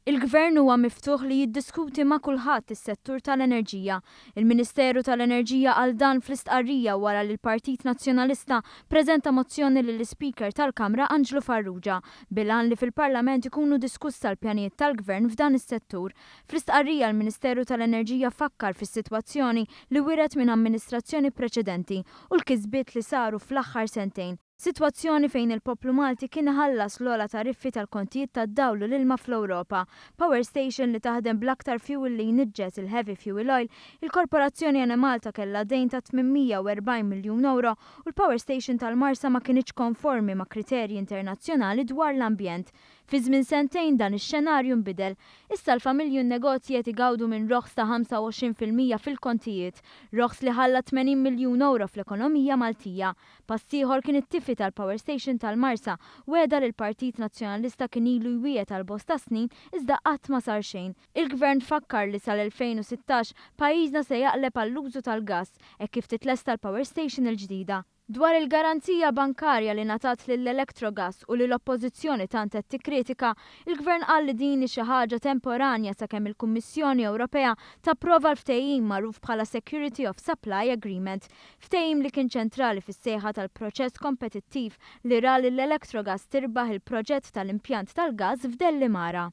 Il-Gvern huwa miftuħ li jiddiskuti ma' kulħadd is-settur tal-enerġija. Il-Ministeru tal-Enerġija għal dan fl-istqarrija wara li l-Partit Nazzjonalista preżenta mozzjoni lill-Speaker tal-Kamra Anġlu Farrugia bilan li fil-Parlament ikunu diskussa l-pjanijiet tal-Gvern f'dan is-settur. Fl-istqarrija l-Ministeru tal-Enerġija fakkar fis-sitwazzjoni li wiret minn amministrazzjoni preċedenti u l-kisbiet li saru fl-aħħar sentejn. Sitwazzjoni fejn il-poplu Malti kien ħallas l-ola tariffi tal-kontijiet tad-dawl u l-ilma fl-Ewropa, power station li taħdem bl-aktar fuel li jniġġes il-heavy fuel oil, il-Korporazzjoni Enemalta kellha dejn ta' 840 miljun euro u l-power station tal-Marsa ma kienx konformi ma' kriterji internazzjonali dwar l-ambjent. Fi żmien sentejn dan ix-xenarju nbidel. Issa l-familji u n-negozji qed igawdu minn roħs ta' 25% fil-kontijiet, roħs li ħalla 80 miljun euro fl-ekonomija Maltija. Pass ieħor kien it-tifi tal-Power Station tal-Marsa weda li l-Partit Nazzjonalista kien ilu jwiet għal bosta snin iżda qatt ma sar xejn. Il-Gvern fakkar li sal-2016 pajjiżna se jaqleb għall-użu tal-gass hekk kif titlesta l-Power Station il-ġdida. Dwar il-garanzija bankarja li natat lill-Electrogas u li l-Oppożizzjoni tant qed tikkritika, il-Gvern qal li din xi ħaġa temporanja sakemm il-Kummissjoni Ewropea tapprova l-ftehim magħruf bħala Security of Supply Agreement, ftehim li kien ċentrali fis-sejħa tal-proċess kompetittiv li ra lill-Electrogas tirbaħ il-proġett tal-impjant tal-gass f'Dellimara.